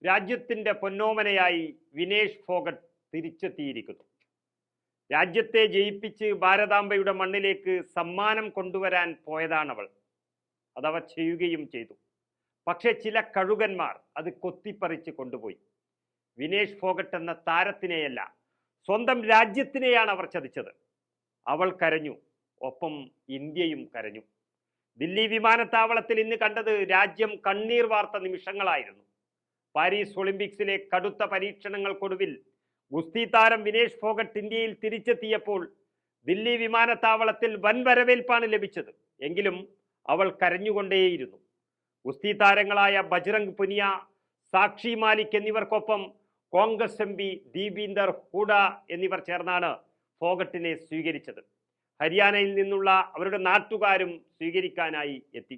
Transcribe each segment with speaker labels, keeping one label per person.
Speaker 1: രാജ്യത്തിൻ്റെ പൊന്നോമനയായി വിനേഷ് ഫോഗട്ട് തിരിച്ചെത്തിയിരിക്കുന്നു. രാജ്യത്തെ ജയിപ്പിച്ച് ഭാരതാംബയുടെ മണ്ണിലേക്ക് സമ്മാനം കൊണ്ടുവരാൻ പോയതാണവൾ. അതവ ചെയ്യുകയും ചെയ്തു. പക്ഷേ ചില കഴുകന്മാർ അത് കൊത്തിപ്പറിച്ച് കൊണ്ടുപോയി. വിനേഷ് ഫോഗട്ട് എന്ന താരത്തിനെയല്ല, സ്വന്തം രാജ്യത്തിനെയാണ് അവർ ചതിച്ചത്. അവൾ കരഞ്ഞു, ഒപ്പം ഇന്ത്യയും കരഞ്ഞു. ദില്ലി വിമാനത്താവളത്തിൽ ഇന്ന് കണ്ടത് രാജ്യം കണ്ണീർ വാർത്ത നിമിഷങ്ങളായിരുന്നു. പാരീസ് ഒളിമ്പിക്സിലെ കടുത്ത പരീക്ഷണങ്ങൾക്കൊടുവിൽ ഗുസ്തി താരം വിനേഷ് ഫോഗട്ട് ഇന്ത്യയിൽ തിരിച്ചെത്തിയപ്പോൾ ദില്ലി വിമാനത്താവളത്തിൽ വൻ വരവേൽപ്പാണ് ലഭിച്ചത്. എങ്കിലും അവൾ കരഞ്ഞുകൊണ്ടേയിരുന്നു. ഗുസ്തി താരങ്ങളായ ബജ്രംഗ് പുനിയ, സാക്ഷി മാലിക് എന്നിവർക്കൊപ്പം കോൺഗ്രസ് MP ദീപീന്ദർ ഹൂഡ എന്നിവർ ചേർന്നാണ് ഫോഗട്ടിനെ സ്വീകരിച്ചത്. ഹരിയാനയിൽ നിന്നുള്ള അവരുടെ നാട്ടുകാരും സ്വീകരിക്കാനായി എത്തി.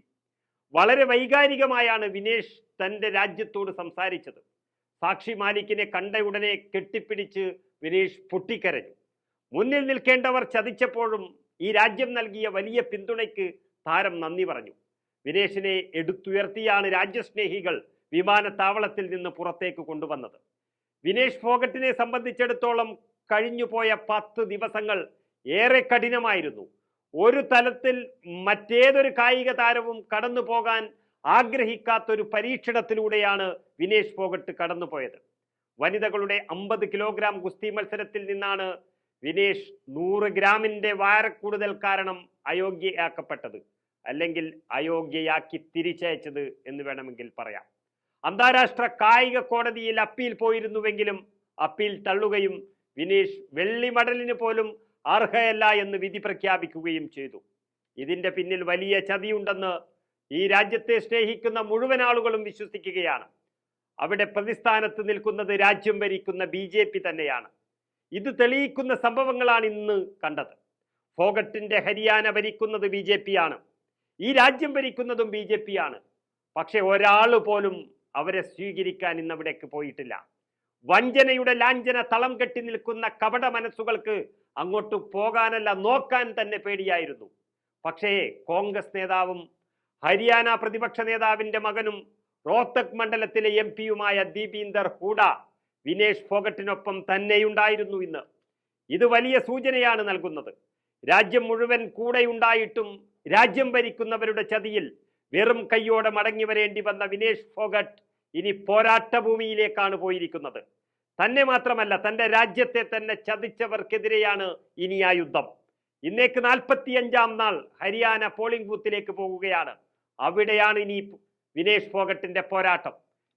Speaker 1: വളരെ വൈകാരികമായാണ് വിനേഷ് തൻ്റെ രാജ്യത്തോട് സംസാരിച്ചത്. സാക്ഷി മാലിക്കിനെ കണ്ട ഉടനെ കെട്ടിപ്പിടിച്ച് വിനേഷ് പൊട്ടിക്കരഞ്ഞു. മുന്നിൽ നിൽക്കേണ്ടവർ ചതിച്ചപ്പോഴും ഈ രാജ്യം നൽകിയ വലിയ പിന്തുണയ്ക്ക് താരം നന്ദി പറഞ്ഞു. വിനേഷിനെ എടുത്തുയർത്തിയാണ് രാജ്യസ്നേഹികൾ വിമാനത്താവളത്തിൽ നിന്ന് പുറത്തേക്ക് കൊണ്ടുവന്നത്. വിനേഷ് ഫോഗട്ടിനെ സംബന്ധിച്ചിടത്തോളം കഴിഞ്ഞുപോയ 10 ദിവസങ്ങൾ ഏറെ കഠിനമായിരുന്നു. ഒരു തലത്തിൽ മറ്റേതൊരു കായിക താരവും കടന്നു പോകാൻ ആഗ്രഹിക്കാത്തൊരു പരീക്ഷണത്തിലൂടെയാണ് വിനേഷ് ഫോഗട്ട് കടന്നുപോയത്. വനിതകളുടെ 50 കിലോഗ്രാം ഗുസ്തി മത്സരത്തിൽ നിന്നാണ് വിനേഷ് 100 ഗ്രാമിന്റെ ഭാരക്കൂടുതൽ കാരണം അയോഗ്യയാക്കപ്പെട്ടത്, അല്ലെങ്കിൽ അയോഗ്യയാക്കി തിരിച്ചയച്ചത് എന്ന് വേണമെങ്കിൽ പറയാം. അന്താരാഷ്ട്ര കായിക കോടതിയിൽ അപ്പീൽ പോയിരുന്നുവെങ്കിലും അപ്പീൽ തള്ളുകയും വിനേഷ് വെള്ളി മെഡലിന് പോലും അർഹയല്ല എന്ന് വിധി പ്രഖ്യാപിക്കുകയും ചെയ്തു. ഇതിന്റെ പിന്നിൽ വലിയ ചതിയുണ്ടെന്ന് ഈ രാജ്യത്തെ സ്നേഹിക്കുന്ന മുഴുവൻ ആളുകളും വിശ്വസിക്കുകയാണ്. അവിടെ പ്രതിസ്ഥാനത്ത് നിൽക്കുന്നത് രാജ്യം ഭരിക്കുന്ന BJP തന്നെയാണ്. ഇത് തെളിയിക്കുന്ന സംഭവങ്ങളാണ് ഇന്ന് കണ്ടത്. ഫോഗട്ടിന്റെ ഹരിയാന ഭരിക്കുന്നത് BJP ആണ്. ഈ രാജ്യം ഭരിക്കുന്നതും BJP ആണ്. പക്ഷെ ഒരാൾ പോലും അവരെ സ്വീകരിക്കാൻ ഇന്നവിടേക്ക് പോയിട്ടില്ല. വഞ്ചനയുടെ ലാഞ്ചന തളം കെട്ടി നിൽക്കുന്ന കപട മനസ്സുകൾക്ക് അങ്ങോട്ട് പോകാനല്ല, നോക്കാൻ തന്നെ പേടിയായിരുന്നു. പക്ഷേ കോൺഗ്രസ് നേതാവും ഹരിയാന പ്രതിപക്ഷ നേതാവിന്റെ മകനും റോഹ്തക് മണ്ഡലത്തിലെ MP-യുമായ ദീപീന്ദർ ഹൂഡ വിനേഷ് ഫോഗട്ടിനൊപ്പം തന്നെയുണ്ടായിരുന്നു ഇന്ന്. ഇത് വലിയ സൂചനയാണ് നൽകുന്നത്. രാജ്യം മുഴുവൻ കൂടെയുണ്ടായിട്ടും രാജ്യം ഭരിക്കുന്നവരുടെ ചതിയിൽ വെറും കൈയോടെ മടങ്ങി വരേണ്ടി വന്ന വിനേഷ് ഫോഗട്ട് ഇനി പോരാട്ട ഭൂമിയിലേക്കാണ് പോയിരിക്കുന്നത്. തന്നെ മാത്രമല്ല, തൻ്റെ രാജ്യത്തെ തന്നെ ചതിച്ചവർക്കെതിരെയാണ് ഇനി ആ യുദ്ധം. ഇന്നേക്ക് 45-ാം നാൾ ഹരിയാന പോളിംഗ് ബൂത്തിലേക്ക് പോകുകയാണ്. അവിടെയാണ് ഇനി വിനേഷ് ഫോഗട്ടിന്റെ പോരാട്ടം.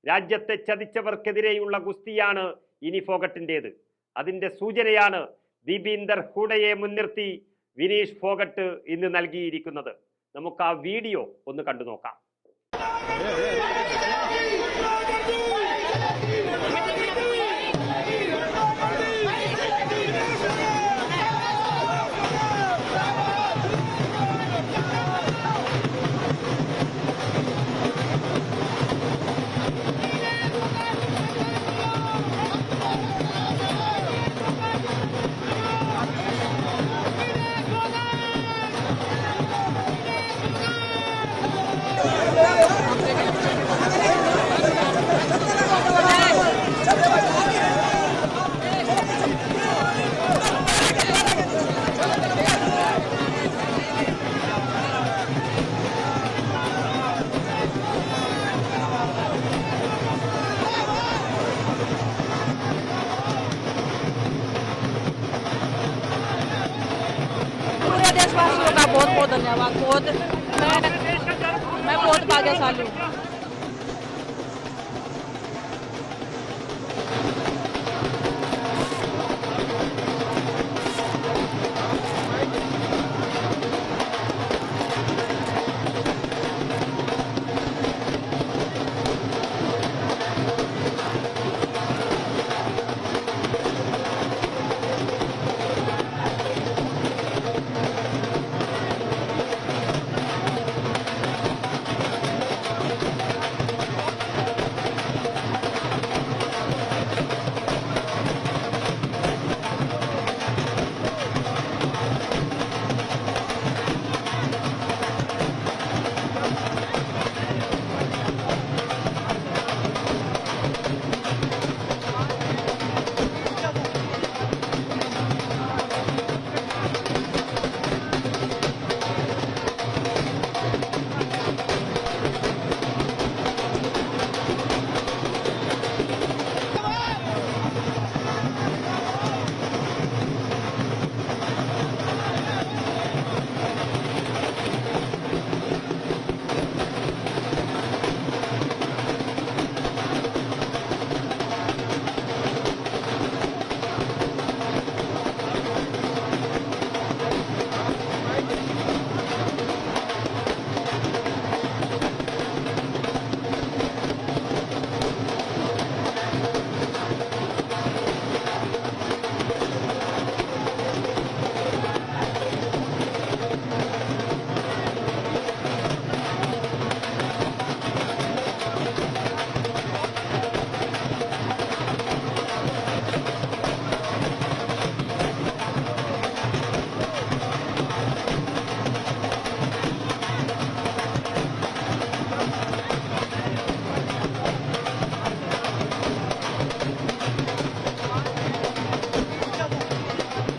Speaker 1: രാജ്യത്തെ ചതിച്ചവർക്കെതിരെയുള്ള ഗുസ്തിയാണ് ഇനി ഫോഗട്ടിൻ്റെത്. അതിന്റെ സൂചനയാണ് ദീപീന്ദർ ഹൂഡയെ മുൻനിർത്തി വിനേഷ് ഫോഗട്ട് ഇന്ന് നൽകിയിരിക്കുന്നത്. നമുക്ക് ആ വീഡിയോ ഒന്ന് കണ്ടു നോക്കാം.
Speaker 2: देशवासियों का बहुत बहुत धन्यवाद। मैं बहुत भाग्यशाली हूँ।